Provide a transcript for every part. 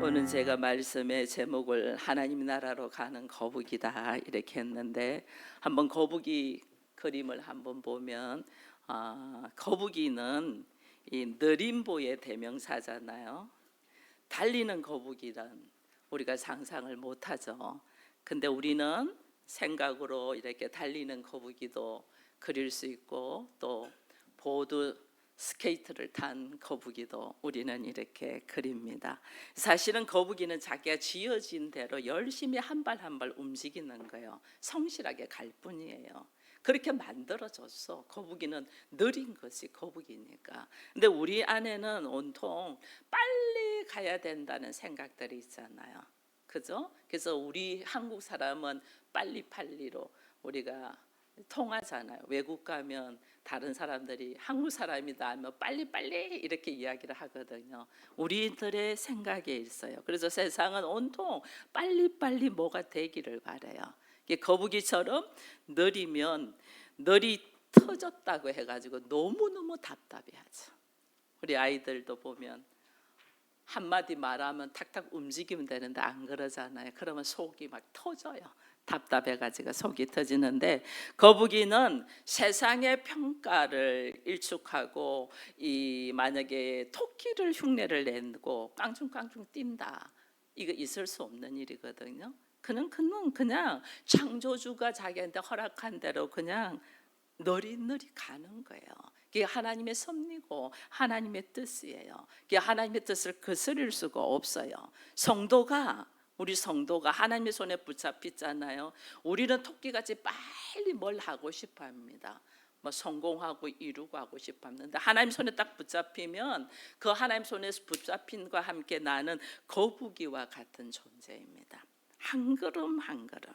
오늘 제가 말씀의 제목을 하나님 나라로 가는 거북이다 이렇게 했는데, 한번 거북이 그림을 한번 보면 거북이는 이 느림보의 대명사잖아요. 달리는 거북이란 우리가 상상을 못하죠. 근데 우리는 생각으로 이렇게 달리는 거북이도 그릴 수 있고, 또 보드 스케이트를 탄 거북이도 우리는 이렇게 그립니다. 사실은 거북이는 자기가 지어진 대로 열심히 한 발 한 발 움직이는 거예요. 성실하게 갈 뿐이에요. 그렇게 만들어졌어. 거북이는 느린 것이 거북이니까. 근데 우리 안에는 온통 빨리 가야 된다는 생각들이 있잖아요. 그죠? 그래서 우리 한국 사람은 빨리빨리로 우리가 통하잖아요. 외국 가면 다른 사람들이 한국 사람이다 하면 빨리빨리 이렇게 이야기를 하거든요. 우리들의 생각에 있어요. 그래서 세상은 온통 빨리빨리 뭐가 되기를 바라요. 거북이처럼 느리면 ner이 터졌다고 해가지고 너무너무 답답해하죠. 우리 아이들도 보면 한마디 말하면 탁탁 움직이면 되는데 안 그러잖아요. 그러면 속이 막 터져요. 답답해가지고 속이 터지는데, 거북이는 세상의 평가를 일축하고 만약에 토끼를 흉내를 내고 깡충깡충 뛴다, 이거 있을 수 없는 일이거든요. 그는 그냥 창조주가 자기한테 허락한 대로 그냥 너릿너릿 가는 거예요. 그게 하나님의 섭리고 하나님의 뜻이에요. 그게 하나님의 뜻을 거스릴 수가 없어요. 우리 성도가 하나님의 손에 붙잡혔잖아요. 우리는 토끼같이 빨리 뭘 하고 싶어 합니다. 뭐 성공하고 이루고 하고 싶어 하는데, 하나님 손에 딱 붙잡히면 그 하나님 손에 붙잡힌과 함께 나는 거북이와 같은 존재입니다. 한 걸음 한 걸음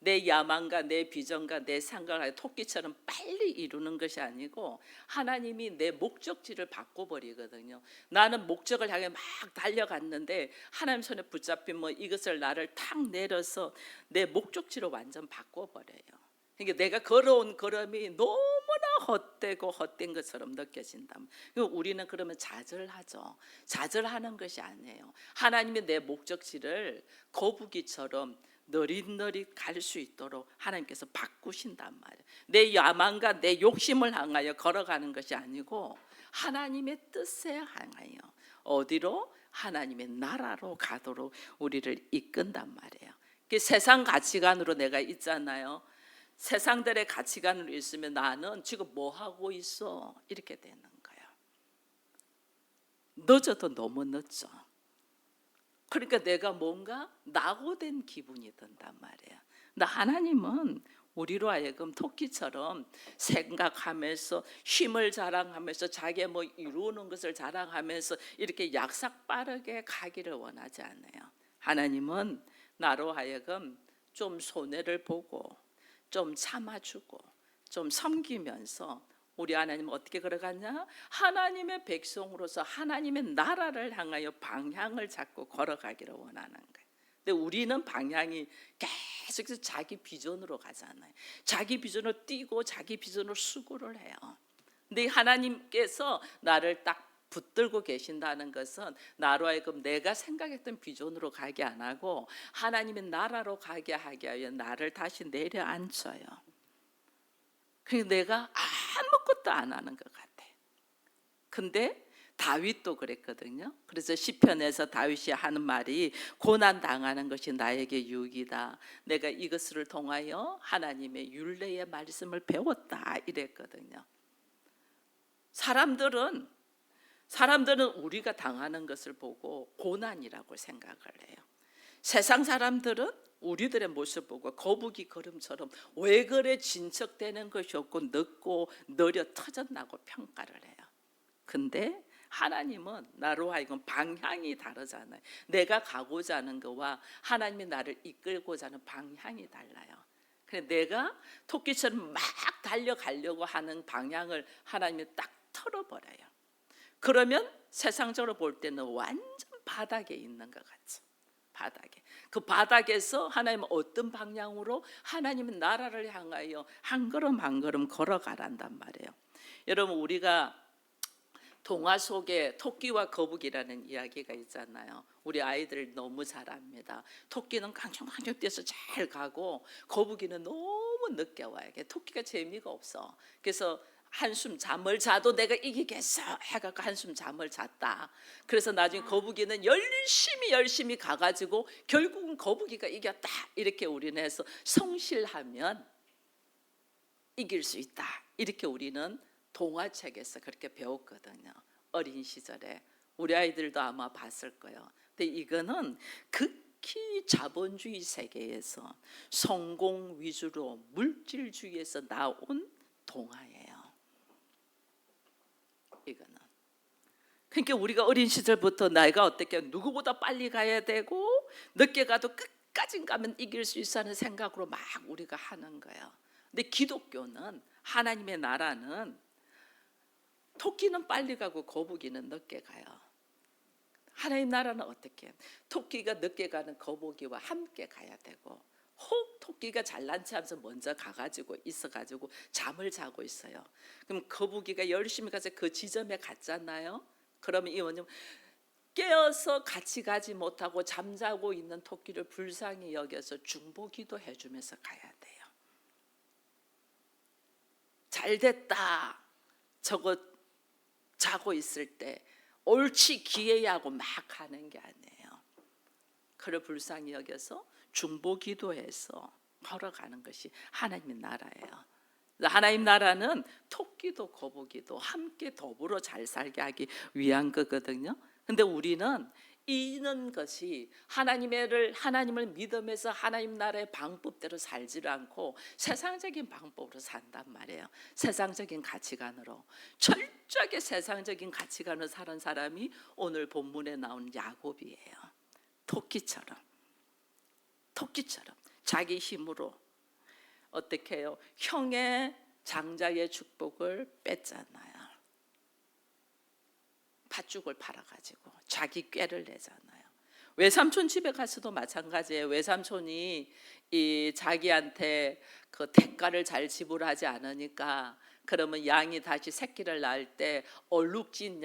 내 야망과 내 비전과 내 생각을 토끼처럼 빨리 이루는 것이 아니고, 하나님이 내 목적지를 바꿔버리거든요. 나는 목적을 향해 막 달려갔는데 하나님 손에 붙잡힌 이것을 나를 탁 내려서 내 목적지로 완전 바꿔버려요. 그러니까 내가 걸어온 걸음이 너무나 헛되고 헛된 것처럼 느껴진다. 우리는 그러면 좌절하죠. 좌절하는 것이 아니에요. 하나님이 내 목적지를 거북이처럼 너릿너릿 갈 수 있도록 하나님께서 바꾸신단 말이에요. 내 야망과 내 욕심을 향하여 걸어가는 것이 아니고 하나님의 뜻에 향하여 어디로? 하나님의 나라로 가도록 우리를 이끈단 말이에요. 세상 가치관으로 내가 있잖아요. 세상들의 가치관으로 있으면 나는 지금 뭐 하고 있어? 이렇게 되는 거예요. 늦어도 너무 늦죠. 그러니까 내가 뭔가 낙오된 기분이 든단 말이에요. 근데 하나님은 우리로 하여금 토끼처럼 생각하면서 힘을 자랑하면서 자기 이루는 것을 자랑하면서 이렇게 약삭 빠르게 가기를 원하지 않아요. 하나님은 나로 하여금 좀 손해를 보고 좀 참아주고 좀 섬기면서 우리 하나님은 어떻게 걸어갔냐? 하나님의 백성으로서 하나님의 나라를 향하여 방향을 잡고 걸어가기를 원하는 거예요. 근데 우리는 방향이 계속해서 자기 비전으로 가잖아요. 자기 비전으로 뛰고 자기 비전으로 수고를 해요. 근데 하나님께서 나를 딱 붙들고 계신다는 것은 나로 하여금 내가 생각했던 비전으로 가게 안 하고 하나님의 나라로 가게 하게 하여 나를 다시 내려앉혀요. 그래서 내가 아무것도 안 하는 것 같아. 근데 다윗도 그랬거든요. 그래서 시편에서 다윗이 하는 말이 고난 당하는 것이 나에게 유익이다. 내가 이것을 통하여 하나님의 율례의 말씀을 배웠다 이랬거든요. 사람들은 우리가 당하는 것을 보고 고난이라고 생각을 해요. 세상 사람들은 우리들의 모습 보고 거북이 걸음처럼 왜 그래 진척되는 것이 없고 늦고 느려 터졌나고 평가를 해요. 근데 하나님은 나로 하여금 방향이 다르잖아요. 내가 가고자 하는 것과 하나님이 나를 이끌고자 하는 방향이 달라요. 그래서 내가 토끼처럼 막 달려가려고 하는 방향을 하나님이 딱 털어버려요. 그러면 세상적으로 볼 때는 완전 바닥에 있는 것 같죠. 바닥에. 그 바닥에서 하나님은 어떤 방향으로 하나님의 나라를 향하여 한 걸음 한 걸음 걸어가란단 말이에요. 여러분, 우리가 동화 속에 토끼와 거북이라는 이야기가 있잖아요. 우리 아이들 너무 잘 압니다. 토끼는 깡총깡총 뛰어서 잘 가고 거북이는 너무 늦게 와요. 토끼가 재미가 없어. 그래서 한숨 잠을 자도 내가 이기겠어 해갖고 한숨 잠을 잤다. 그래서 나중에 거북이는 열심히 가가지고 결국은 거북이가 이겼다. 이렇게 우리는 해서 성실하면 이길 수 있다. 이렇게 우리는 동화책에서 그렇게 배웠거든요. 어린 시절에 우리 아이들도 아마 봤을 거예요. 근데 이거는 극히 자본주의 세계에서 성공 위주로 물질주의에서 나온 동화예요. 이거는 그러니까 우리가 어린 시절부터 나이가 어떻게 누구보다 빨리 가야 되고 늦게 가도 끝까지 가면 이길 수 있어 하는 생각으로 막 우리가 하는 거예요. 근데 기독교는 하나님의 나라는 토끼는 빨리 가고 거북이는 늦게 가요. 하나님 나라는 어떻게 해요? 토끼가 늦게 가는 거북이와 함께 가야 되고 혹 토끼가 잘난 체하면서 먼저 가가지고 있어가지고 잠을 자고 있어요. 그럼 거북이가 열심히 가서 그 지점에 갔잖아요. 그러면 이 원님 깨어서 같이 가지 못하고 잠자고 있는 토끼를 불쌍히 여겨서 중보기도 해주면서 가야 돼요. 잘됐다. 저거 자고 있을 때 옳지 기회야 하고 막 가는 게 아니에요. 그를 불쌍히 여겨서 중보기도해서 걸어가는 것이 하나님의 나라예요. 하나님 나라는 토끼도 거북이도 함께 더불어 잘 살게 하기 위한 거거든요. 근데 우리는 이는 것이 하나님을 믿으면서 하나님 나라의 방법대로 살지를 않고 세상적인 방법으로 산단 말이에요. 세상적인 가치관으로 철저하게 세상적인 가치관으로 사는 사람이 오늘 본문에 나온 야곱이에요. 토끼처럼 자기 힘으로 어떻게 해요? 형의 장자의 축복을 뺐잖아요. 팥죽을 팔아가지고 자기 꾀를 내잖아요. 외삼촌 집에 가서도 마찬가지예요. 외삼촌이 자기한테 그 대가를 잘 지불하지 않으니까 그러면 양이 다시 새끼를 낳을 때 얼룩진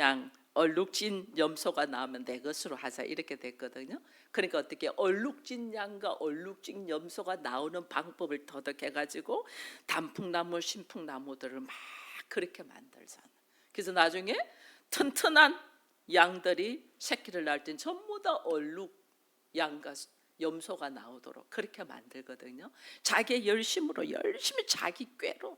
염소가 나오면 내 것으로 하자 이렇게 됐거든요. 그러니까 어떻게 얼룩진 양과 얼룩진 염소가 나오는 방법을 터득해가지고 단풍나무, 신풍나무들을 막 그렇게 만들잖아요. 그래서 나중에 튼튼한 양들이 새끼를 낳을 땐 전부 다 얼룩 양과 염소가 나오도록 그렇게 만들거든요. 자기의 열심히 자기 꾀로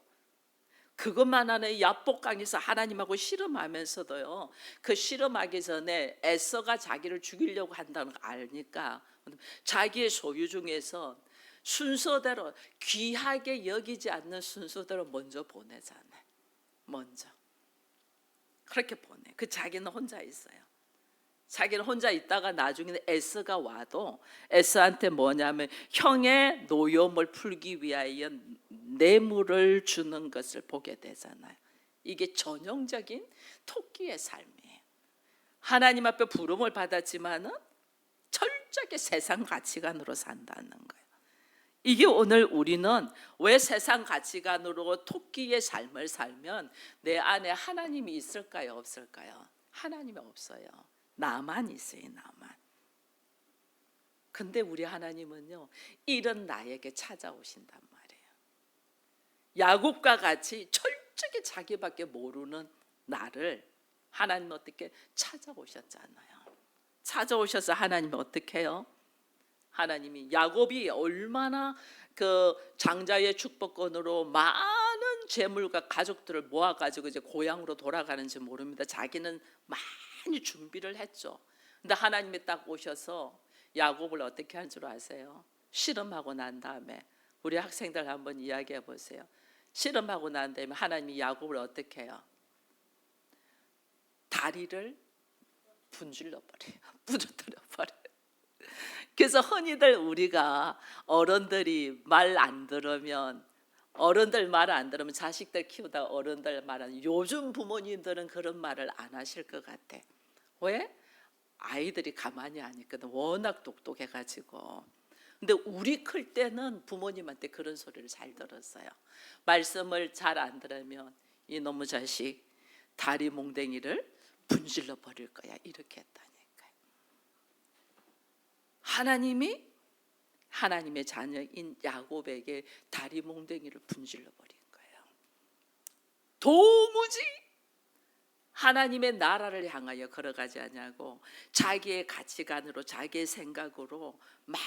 그것만 하는 야복강에서 하나님하고 씨름하면서도요. 그 씨름하기 전에 에서가 자기를 죽이려고 한다는 거 아니까 자기의 소유 중에서 순서대로 귀하게 여기지 않는 순서대로 먼저 보내잖아요. 먼저 그렇게 보내. 그 자기는 혼자 있어요. 자기는 혼자 있다가 나중에는 에서가 와도 에서한테 뭐냐면 형의 노여움을 풀기 위하여 뇌물을 주는 것을 보게 되잖아요. 이게 전형적인 토끼의 삶이에요. 하나님 앞에 부름을 받았지만은 철저하게 세상 가치관으로 산다는 거예요. 이게 오늘 우리는 왜 세상 가치관으로 토끼의 삶을 살면 내 안에 하나님이 있을까요? 없을까요? 하나님이 없어요. 나만 있어요. 나만. 근데 우리 하나님은요 이런 나에게 찾아오신단 말이에요. 야곱과 같이 철저하게 자기밖에 모르는 나를 하나님 어떻게 찾아오셨잖아요. 찾아오셔서 하나님이 어떻게 해요? 하나님이 야곱이 얼마나 그 장자의 축복권으로 많은 재물과 가족들을 모아가지고 이제 고향으로 돌아가는지 모릅니다. 자기는 많이 준비를 했죠. 근데 하나님이 딱 오셔서 야곱을 어떻게 한 줄 아세요? 씨름하고 난 다음에 우리 학생들 한번 이야기해 보세요. 씨름하고 난 다음에 하나님이 야곱을 어떻게 해요? 다리를 분질러 버려요. 부러뜨려 버려요. 그래서 흔히들 우리가 어른들이 말 안 들으면 어른들 말 안 들으면 자식들 키우다 어른들 말하는 요즘 부모님들은 그런 말을 안 하실 것 같아. 왜? 아이들이 가만히 안 있거든. 워낙 똑똑해가지고. 근데 우리 클 때는 부모님한테 그런 소리를 잘 들었어요. 말씀을 잘 안 들으면 이놈의 자식 다리 몽댕이를 분질러 버릴 거야. 이렇게 했다니까요. 하나님이 하나님의 자녀인 야곱에게 다리 몽둥이를 분질러 버린 거예요. 도무지 하나님의 나라를 향하여 걸어가지 않냐고 자기의 가치관으로 자기의 생각으로 막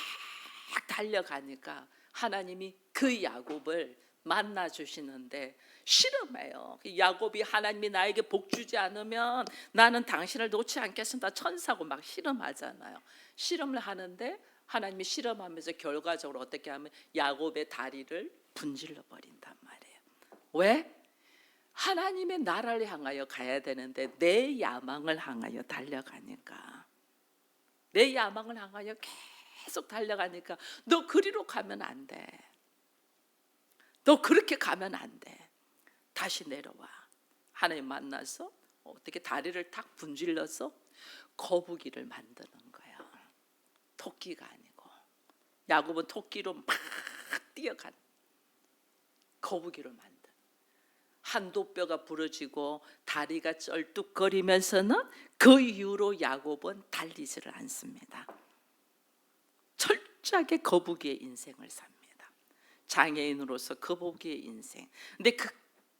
달려가니까 하나님이 그 야곱을 만나 주시는데 실험해요. 야곱이 하나님이 나에게 복 주지 않으면 나는 당신을 놓지 않겠습니다. 천사고 막 실험하잖아요. 실험을 하는데 하나님이 실험하면서 결과적으로 어떻게 하면 야곱의 다리를 분질러 버린단 말이에요. 왜? 하나님의 나라를 향하여 가야 되는데 내 야망을 향하여 달려가니까, 내 야망을 향하여 계속 달려가니까 너 그리로 가면 안 돼. 너 그렇게 가면 안 돼. 다시 내려와. 하나님 만나서 어떻게 다리를 탁 분질러서 거북이를 만드는 거야. 토끼가 아니고. 야곱은 토끼로 막 뛰어간 거북이로 만든. 한도뼈가 부러지고 다리가 쩔뚝거리면서는 그 이후로 야곱은 달리지를 않습니다. 철저하게 거북이의 인생을 삽니다. 장애인으로서 거북이의 인생. 근데 그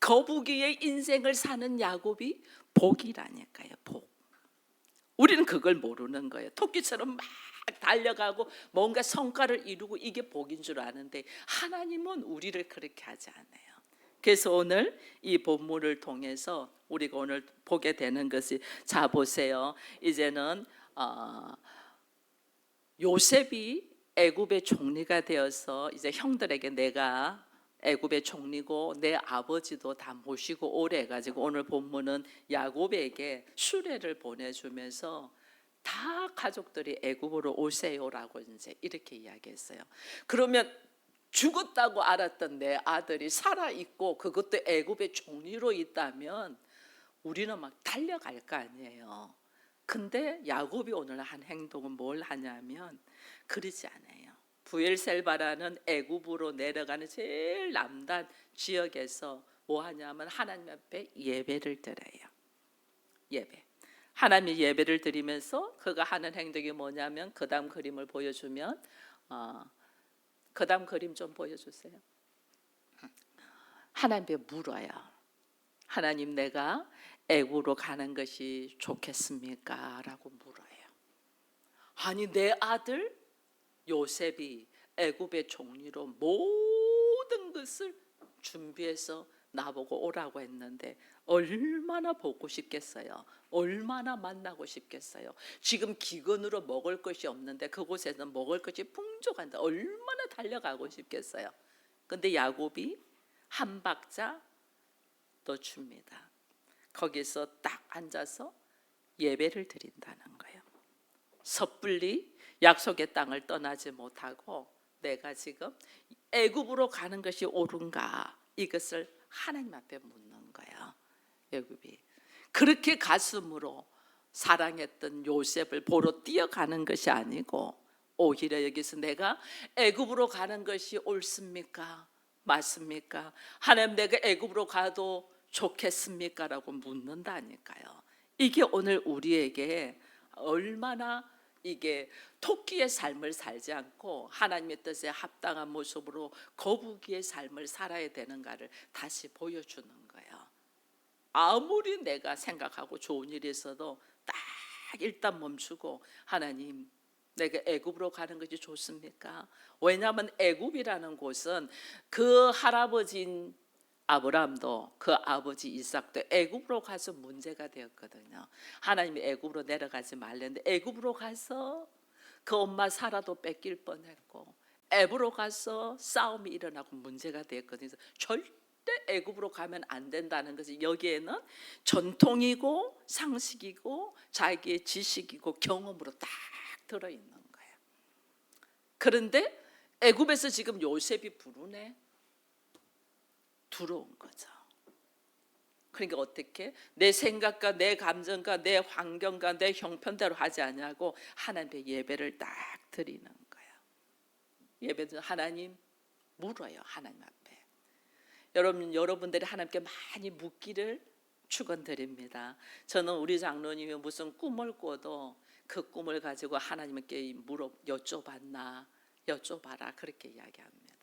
거북이의 인생을 사는 야곱이 복이라니까요. 복. 우리는 그걸 모르는 거예요. 토끼처럼 막 달려가고 뭔가 성과를 이루고 이게 복인 줄 아는데 하나님은 우리를 그렇게 하지 않아요. 그래서 오늘 이 본문을 통해서 우리가 오늘 보게 되는 것이, 자 보세요. 이제는 요셉이 애굽의 총리가 되어서 이제 형들에게 내가 애굽의 총리고 내 아버지도 다 모시고 오래 해가지고 오늘 본문은 야곱에게 수레를 보내주면서 다 가족들이 애굽으로 오세요라고 이제 이렇게 이야기했어요. 그러면 죽었다고 알았던 내 아들이 살아있고 그것도 애굽의 총리로 있다면 우리는 막 달려갈 거 아니에요. 근데 야곱이 오늘 한 행동은 뭘 하냐면 그러지 않아요. 부엘셀바라는 애굽으로 내려가는 제일 남단 지역에서 뭐 하냐면 하나님 앞에 예배를 드려요. 예배. 하나님의 예배를 드리면서 그가 하는 행동이 뭐냐면 그 다음 그림을 보여주면 그 다음 그림 좀 보여주세요. 하나님께 물어요. 하나님, 내가 애굽으로 가는 것이 좋겠습니까? 라고 물어요. 아니, 내 아들 요셉이 애굽의 총리로 모든 것을 준비해서 나보고 오라고 했는데 얼마나 보고 싶겠어요. 얼마나 만나고 싶겠어요. 지금 기근으로 먹을 것이 없는데 그곳에는 먹을 것이 풍족한데 얼마나 달려가고 싶겠어요. 근데 야곱이 한 박자 더 줍니다. 거기서 딱 앉아서 예배를 드린다는 거예요. 섣불리 약속의 땅을 떠나지 못하고 내가 지금 애굽으로 가는 것이 옳은가, 이것을 하나님 앞에 묻는 거예요. 애굽이 그렇게 가슴으로 사랑했던 요셉을 보러 뛰어가는 것이 아니고 오히려 여기서 내가 애굽으로 가는 것이 옳습니까? 맞습니까? 하나님, 내가 애굽으로 가도 좋겠습니까? 라고 묻는다니까요. 이게 오늘 우리에게 얼마나 이게 토끼의 삶을 살지 않고 하나님의 뜻에 합당한 모습으로 거북이의 삶을 살아야 되는가를 다시 보여주는 거예요. 아무리 내가 생각하고 좋은 일이 있어도 딱 일단 멈추고 하나님, 내가 애굽으로 가는 것이 좋습니까? 왜냐하면 애굽이라는 곳은 그 할아버지인 아브라함도 그 아버지 이삭도 애굽으로 가서 문제가 되었거든요. 하나님이 애굽으로 내려가지 말랬는데 애굽으로 가서 그 엄마 사라도 뺏길 뻔했고 애굽으로 가서 싸움이 일어나고 문제가 되었거든요. 절대 애굽으로 가면 안 된다는 것이 여기에는 전통이고 상식이고 자기의 지식이고 경험으로 딱 들어있는 거예요. 그런데 애굽에서 지금 요셉이 부르네 들어온 거죠. 그러니까 어떻게 내 생각과 내 감정과 내 환경과 내 형편대로 하지 않냐고 하나님께 예배를 딱 드리는 거예요. 예배는 하나님 물어요. 하나님 앞에. 여러분들이 하나님께 많이 묻기를 축원드립니다. 저는 우리 장로님이 무슨 꿈을 꿔도 그 꿈을 가지고 하나님께 여쭤봐라 그렇게 이야기합니다.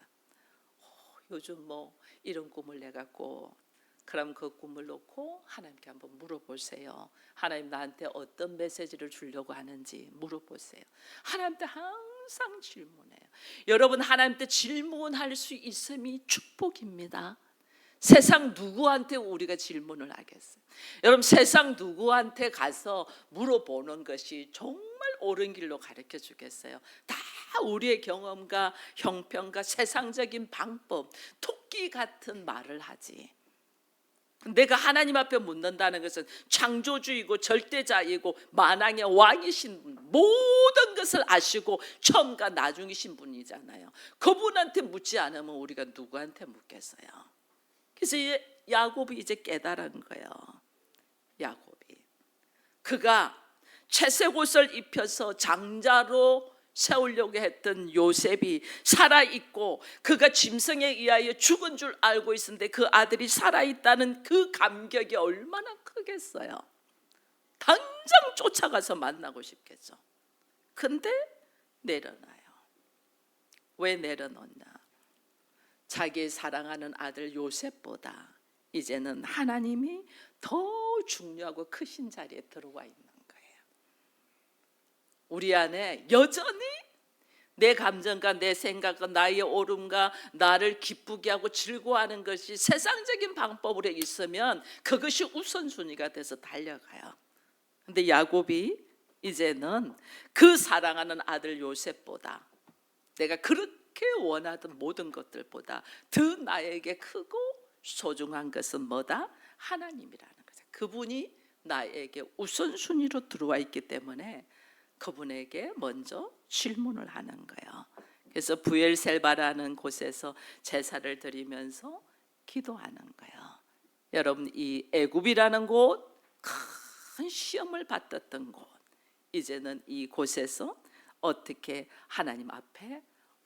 요즘 뭐 이런 꿈을 내가 꿔. 그럼 그 꿈을 놓고 하나님께 한번 물어보세요. 하나님 나한테 어떤 메시지를 주려고 하는지 물어보세요. 하나님한테 항상 질문해요. 여러분 하나님한테 질문할 수 있음이 축복입니다. 세상 누구한테 우리가 질문을 하겠어요? 여러분 세상 누구한테 가서 물어보는 것이 정말 옳은 길로 가르쳐 주겠어요? 다 우리의 경험과 형편과 세상적인 방법, 토끼 같은 말을 하지. 내가 하나님 앞에 묻는다는 것은 창조주이고 절대자이고 만왕의 왕이신 분, 모든 것을 아시고 처음과 나중이신 분이잖아요. 그분한테 묻지 않으면 우리가 누구한테 묻겠어요? 그래서 야곱이 이제 깨달은 거예요. 야곱이 그가 채색 옷을 입혀서 장자로 세우려고 했던 요셉이 살아있고 그가 짐승에 의하여 죽은 줄 알고 있었는데 그 아들이 살아있다는 그 감격이 얼마나 크겠어요. 당장 쫓아가서 만나고 싶겠죠. 근데 내려놔요. 왜 내려놓냐? 자기 사랑하는 아들 요셉보다 이제는 하나님이 더 중요하고 크신 자리에 들어와 있는 거예요. 우리 안에 여전히 내 감정과 내 생각과 나의 옳음과 나를 기쁘게 하고 즐거워하는 것이 세상적인 방법으로 있으면 그것이 우선순위가 돼서 달려가요. 근데 야곱이 이제는 그 사랑하는 아들 요셉보다 내가 그렇게 원하던 모든 것들보다 더 나에게 크고 소중한 것은 뭐다? 하나님이라는 거죠. 그분이 나에게 우선순위로 들어와 있기 때문에 그분에게 먼저 질문을 하는 거예요. 그래서 부엘셀바라는 곳에서 제사를 드리면서 기도하는 거예요. 여러분 이 애굽이라는 곳, 큰 시험을 받았던 곳, 이제는 이 곳에서 어떻게 하나님 앞에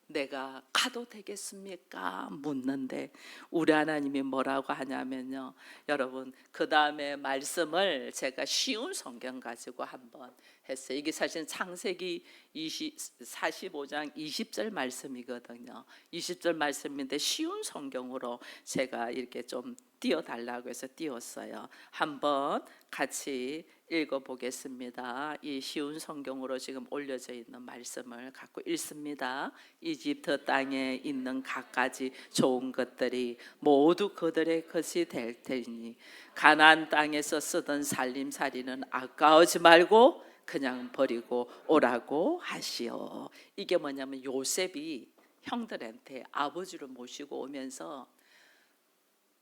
내가 가도 되겠습니까? 묻는데 우리 하나님이 뭐라고 하냐면요, 여러분 그 다음에 말씀을 제가 쉬운 성경 가지고 한번 했어요. 이게 사실 창세기 45장 20절 말씀이거든요. 20절 말씀인데 쉬운 성경으로 제가 이렇게 좀 띄워달라고 해서 띄웠어요. 한번 같이 읽어보겠습니다. 이 쉬운 성경으로 지금 올려져 있는 말씀을 갖고 읽습니다. 이집트 땅에 있는 갖가지 좋은 것들이 모두 그들의 것이 될 테니 가나안 땅에서 쓰던 살림살이는 아까워지 말고 그냥 버리고 오라고 하시오. 이게 뭐냐면 요셉이 형들한테 아버지를 모시고 오면서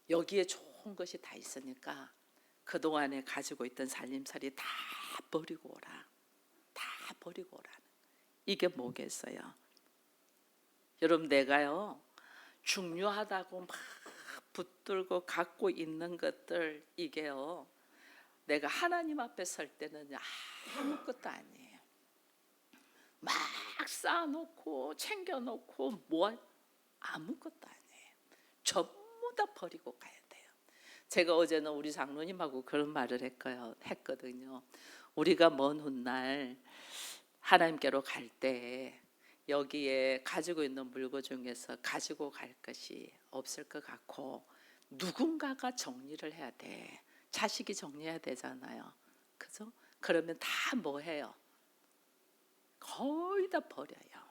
여기에 좋은 것이 다 있으니까 그동안에 가지고 있던 살림살이 다 버리고 오라. 다 버리고 오라. 이게 뭐겠어요? 여러분 내가요 중요하다고 막 붙들고 갖고 있는 것들 이게요 내가 하나님 앞에 설 때는 아무것도 아니에요. 막 쌓아놓고 챙겨놓고 아무것도 아니에요. 전부 다 버리고 가야 돼요. 제가 어제는 우리 장로님하고 그런 말을 했거든요. 우리가 먼 훗날 하나님께로 갈 때 여기에 가지고 있는 물건 중에서 가지고 갈 것이 없을 것 같고 누군가가 정리를 해야 돼. 자식이 정리해야 되잖아요. 그죠? 그러면 다 뭐 해요? 거의 다 버려요.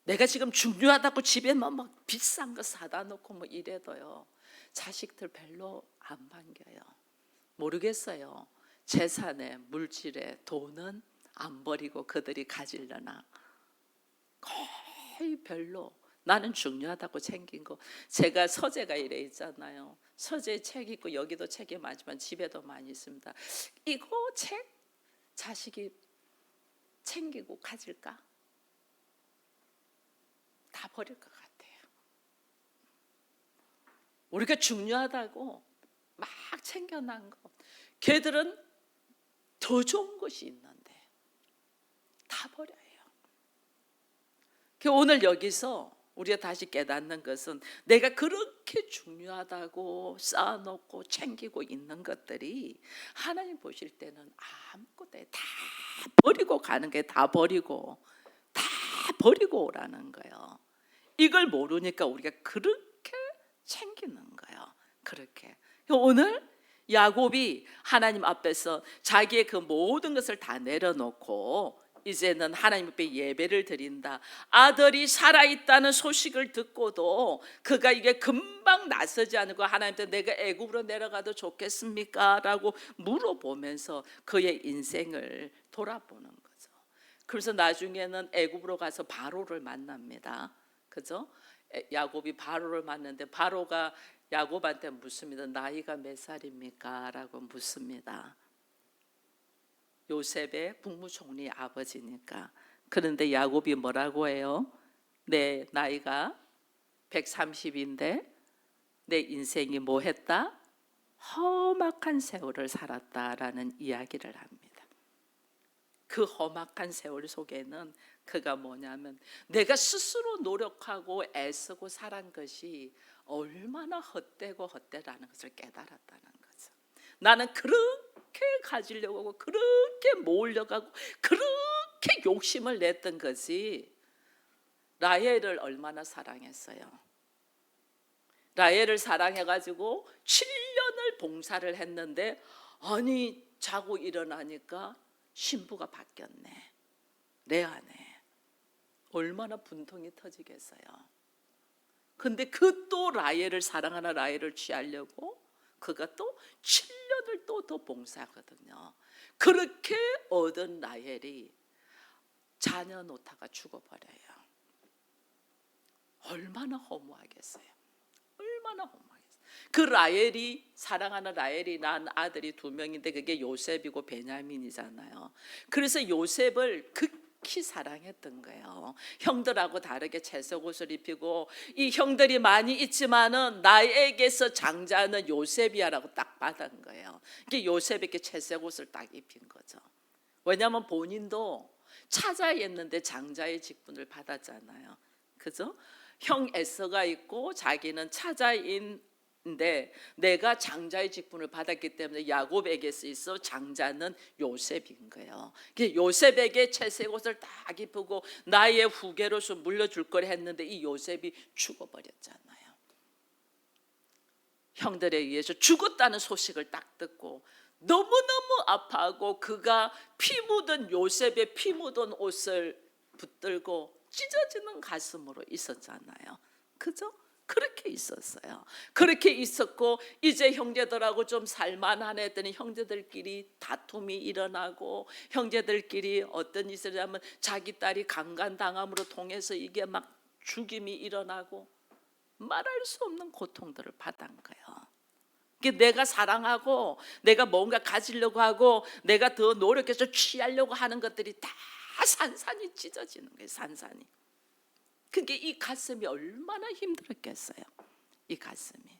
내가 지금 중요하다고 집에 막 비싼 거 사다 놓고 뭐 이래도요 자식들 별로 안 반겨요. 모르겠어요. 재산에 물질에 돈은 안 버리고 그들이 가지려나 거의 별로. 나는 중요하다고 챙긴 거. 제가 서재가 이래 있잖아요. 서재에 책 있고 여기도 책이 많지만 집에도 많이 있습니다. 이거 책 자식이 챙기고 가질까? 다 버릴 것 같아요. 우리가 중요하다고 막 챙겨난 거 걔들은 더 좋은 것이 있는데 다 버려요. 오늘 여기서 우리가 다시 깨닫는 것은 내가 그렇게 그렇게 중요하다고 쌓아놓고 챙기고 있는 것들이 하나님 보실 때는 아무것도 다 버리고 가는 게 다 버리고 오라는 거예요. 이걸 모르니까 우리가 그렇게 챙기는 거예요. 그렇게. 오늘 야곱이 하나님 앞에서 자기의 그 모든 것을 다 내려놓고 이제는 하나님 앞에 예배를 드린다. 아들이 살아있다는 소식을 듣고도 그가 이게 금방 나서지 않고 하나님한테 내가 애굽으로 내려가도 좋겠습니까? 라고 물어보면서 그의 인생을 돌아보는 거죠. 그래서 나중에는 애굽으로 가서 바로를 만납니다. 그죠? 야곱이 바로를 만났는데 바로가 야곱한테 묻습니다. 나이가 몇 살입니까? 라고 묻습니다. 요셉의 국무총리 아버지니까. 그런데 야곱이 뭐라고 해요? 내 나이가 130인데 내 인생이 뭐 했다? 험악한 세월을 살았다라는 이야기를 합니다. 그 험악한 세월 속에는 그가 뭐냐면 내가 스스로 노력하고 애쓰고 살한 것이 얼마나 헛되고 헛되다는 것을 깨달았다는 거죠. 나는 그렇게 가지려고 하고 그렇게 모으려고 하고 그렇게 욕심을 냈던 것이 라헬을 얼마나 사랑했어요. 라헬을 사랑해가지고 7년을 봉사를 했는데 아니 자고 일어나니까 신부가 바뀌었네. 레아네. 얼마나 분통이 터지겠어요. 근데 그 또 라헬을 사랑하는 라헬을 취하려고 그가 또 7년을 또 더 봉사하거든요. 그렇게 얻은 라헬이 자녀 놓다가 죽어버려요. 얼마나 허무하겠어요. 얼마나 허무하겠어요. 그 라헬이 사랑하는 라헬이 낳은 아들이 2명인데 그게 요셉이고 베냐민이잖아요. 그래서 요셉을 극히 사랑했던 거예요. 형들하고 다르게 채색 옷을 입히고 이 형들이 많이 있지만은 나에게서 장자는 요셉이야라고 딱 받은 거예요. 이게 요셉에게 채색 옷을 딱 입힌 거죠. 왜냐하면 본인도 차자였는데 장자의 직분을 받았잖아요. 그죠? 형 에서가 있고 자기는 차자인데 내가 장자의 직분을 받았기 때문에 야곱에게서 있어 장자는 요셉인 거예요. 요셉에게 채색 옷을 딱 입히고 나의 후계로서 물려줄 걸 했는데 이 요셉이 죽어버렸잖아요. 형들에 의해서 죽었다는 소식을 딱 듣고 너무너무 아파하고 그가 피 묻은 요셉의 피 묻은 옷을 붙들고 찢어지는 가슴으로 있었잖아요. 그죠? 그렇게 있었어요. 그렇게 있었고 이제 형제들하고 좀 살만하네 했더니 형제들끼리 다툼이 일어나고 형제들끼리 어떤 일이 있었냐면 자기 딸이 강간당함으로 통해서 이게 막 죽임이 일어나고 말할 수 없는 고통들을 받은 거예요. 내가 사랑하고 내가 뭔가 가지려고 하고 내가 더 노력해서 취하려고 하는 것들이 다 산산이 찢어지는 거예요. 산산이. 그게 이 가슴이 얼마나 힘들었겠어요. 이 가슴이.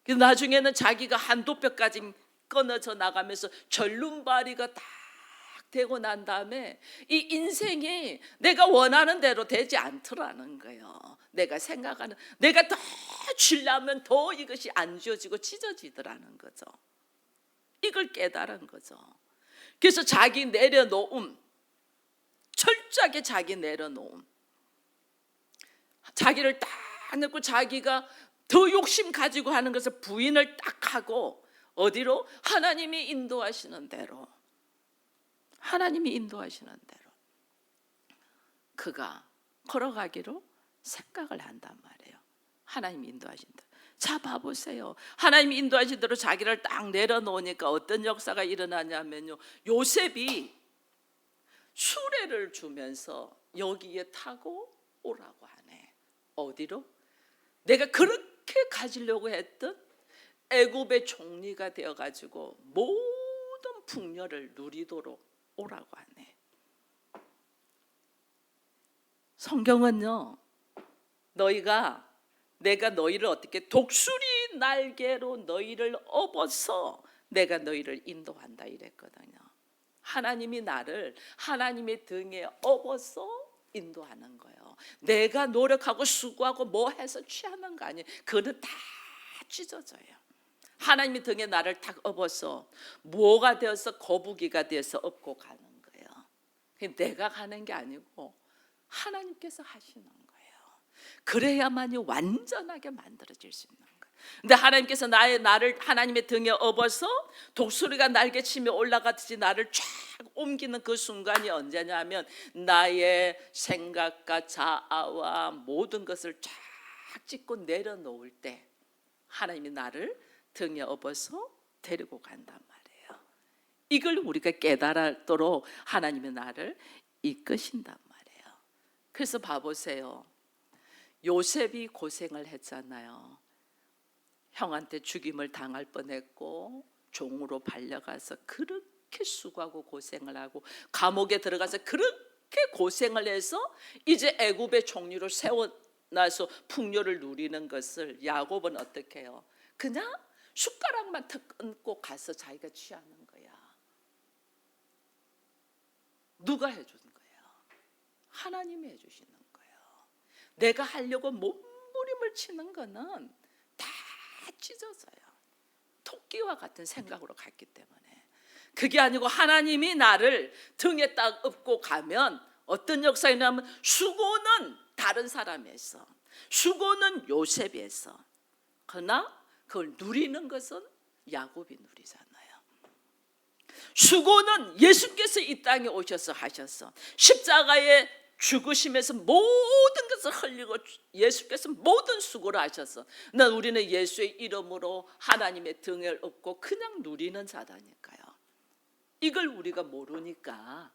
나중에는 자기가 한두 뼈까지 끊어져 나가면서 절름발이가 딱 되고 난 다음에 이 인생이 내가 원하는 대로 되지 않더라는 거예요. 내가 생각하는 내가 더 주려면 더 이것이 안 주어지고 찢어지더라는 거죠. 이걸 깨달은 거죠. 그래서 자기 내려놓음, 철저하게 자기 내려놓음, 자기를 딱 놓고 자기가 더 욕심 가지고 하는 것을 부인을 딱 하고 어디로? 하나님이 인도하시는 대로, 하나님이 인도하시는 대로 그가 걸어가기로 생각을 한단 말이에요. 하나님이 인도하신 대로. 자 봐보세요. 하나님이 인도하신 대로 자기를 딱 내려놓으니까 어떤 역사가 일어나냐면요, 요셉이 수레를 주면서 여기에 타고 오라고 하네. 어디로? 내가 그렇게 가지려고 했던 애굽의 총리가 되어가지고 모든 풍요를 누리도록 오라고 하네. 성경은요, 내가 너희를 어떻게 독수리 날개로 너희를 업어서 내가 너희를 인도한다 이랬거든요. 하나님이 나를 하나님의 등에 업어서 인도하는 거예요. 내가 노력하고 수고하고 뭐 해서 취하는 거 아니에요. 그거는 다 찢어져요. 하나님이 등에 나를 탁 업어서 뭐가 되어서 거북이가 되어서 업고 가는 거예요. 내가 가는 게 아니고 하나님께서 하시는 거예요. 그래야만이 완전하게 만들어질 수 있는 거예요. 근데 하나님께서 나를 하나님의 등에 업어서 독수리가 날개치며 올라가듯이 나를 쫙 옮기는 그 순간이 언제냐면 나의 생각과 자아와 모든 것을 쫙 찢고 내려놓을 때 하나님이 나를 등에 업어서 데리고 간단 말이에요. 이걸 우리가 깨달도록 하나님이 나를 이끄신단 말이에요. 그래서 봐보세요. 요셉이 고생을 했잖아요. 형한테 죽임을 당할 뻔했고 종으로 팔려가서 그렇게 수고하고 고생을 하고 감옥에 들어가서 그렇게 고생을 해서 이제 애굽의 총리로 세워놔서 풍요를 누리는 것을 야곱은 어떻게 해요? 그냥 숟가락만 턱 끊고 가서 자기가 취하는 거야. 누가 해주는 거예요? 하나님이 해주시는 거예요. 내가 하려고 몸부림을 치는 거는 다 찢어져요. 토끼와 같은 생각으로 갔기 때문에. 그게 아니고 하나님이 나를 등에 딱 업고 가면 어떤 역사이냐면 수고는 다른 사람에서, 수고는 요셉에서, 그러나 그걸 누리는 것은 야곱이 누리잖아요. 수고는 예수께서 이 땅에 오셔서 하셔서 십자가에 죽으시면서 모든 것을 흘리고 예수께서 모든 수고를 하셔서 난 우리는 예수의 이름으로 하나님의 등을 업고 그냥 누리는 자다니까요. 이걸 우리가 모르니까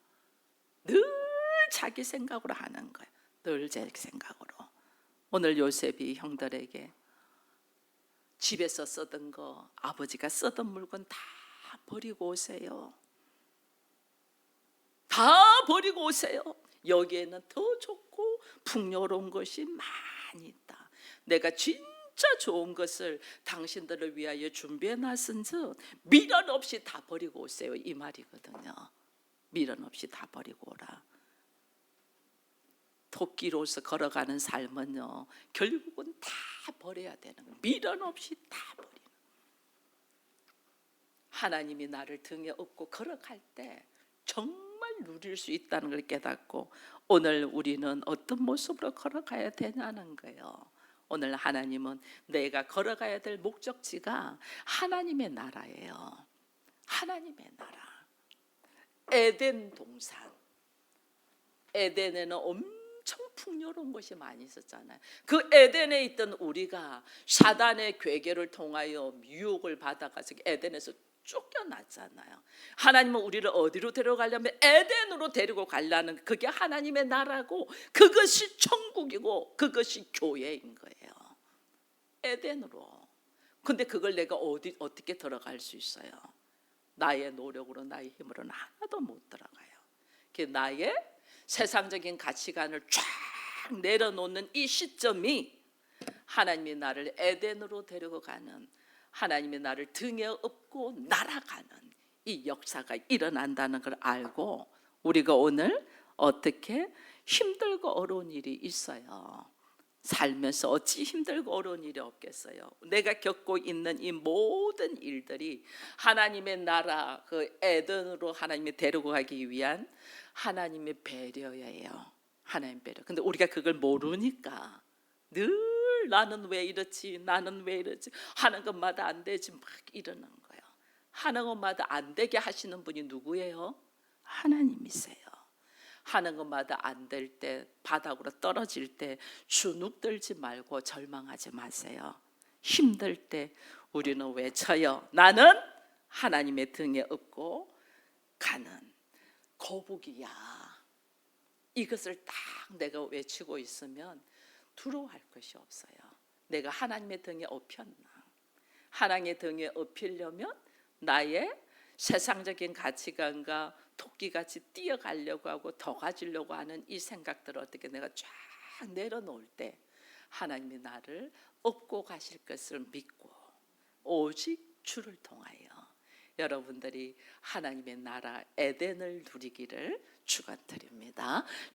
늘 자기 생각으로 하는 거예요. 늘 제 생각으로. 오늘 요셉이 형들에게 집에서 쓰던 거, 아버지가 쓰던 물건 다 버리고 오세요. 다 버리고 오세요. 여기에는 더 좋고 풍요로운 것이 많이 있다. 내가 진짜 좋은 것을 당신들을 위하여 준비해 놨은즉 미련 없이 다 버리고 오세요. 이 말이거든요. 미련 없이 다 버리고 오라. 토끼로서 걸어가는 삶은요, 결국은 다 버려야 되는 거예요. 미련 없이 다 버리는. 하나님이 나를 등에 업고 걸어갈 때 정말 누릴 수 있다는 걸 깨닫고 오늘 우리는 어떤 모습으로 걸어가야 되냐는 거예요. 오늘 하나님은 내가 걸어가야 될 목적지가 하나님의 나라예요. 하나님의 나라. 에덴 동산. 에덴에는 엄청 풍요로운 것이 많이 있었잖아요. 그 에덴에 있던 우리가 사단의 괴계를 통하여 유혹을 받아가서 에덴에서 쫓겨났잖아요. 하나님은 우리를 어디로 데려가려면 에덴으로 데리고 가려는, 그게 하나님의 나라고 그것이 천국이고 그것이 교회인 거예요. 에덴으로. 근데 그걸 내가 어떻게 들어갈 수 있어요? 나의 노력으로 나의 힘으로는 하나도 못 들어가요. 나의 세상적인 가치관을 쫙 내려놓는 이 시점이 하나님이 나를 에덴으로 데리고 가는, 하나님이 나를 등에 업고 날아가는 이 역사가 일어난다는 걸 알고 우리가 오늘 어떻게 힘들고 어려운 일이 있어요. 살면서 어찌 힘들고 어려운 일이 없겠어요. 내가 겪고 있는 이 모든 일들이 하나님의 나라 그 에덴으로 하나님이 데리고 가기 위한 하나님의 배려예요. 하나님 배려. 근데 우리가 그걸 모르니까 늘 나는 왜 이렇지, 나는 왜 이러지, 하는 것마다 안 되지 막 이러는 거예요. 하는 것마다 안 되게 하시는 분이 누구예요? 하나님이세요. 하는 것마다 안 될 때, 바닥으로 떨어질 때 주눅들지 말고 절망하지 마세요. 힘들 때 우리는 외쳐요. 나는 하나님의 등에 업고 가는 거북이야. 이것을 딱 내가 외치고 있으면 두려워할 것이 없어요. 내가 하나님의 등에 업혔나? 하나님의 등에 업히려면 나의 세상적인 가치관과 토끼같이 뛰어가려고 하고 더 가지려고 하는 이 생각들을 어떻게 내가 쫙 내려놓을 때 하나님이 나를 업고 가실 것을 믿고 오직 주를 통하여 여러분들이 하나님의 나라 에덴을 누리기를 축원드립니다.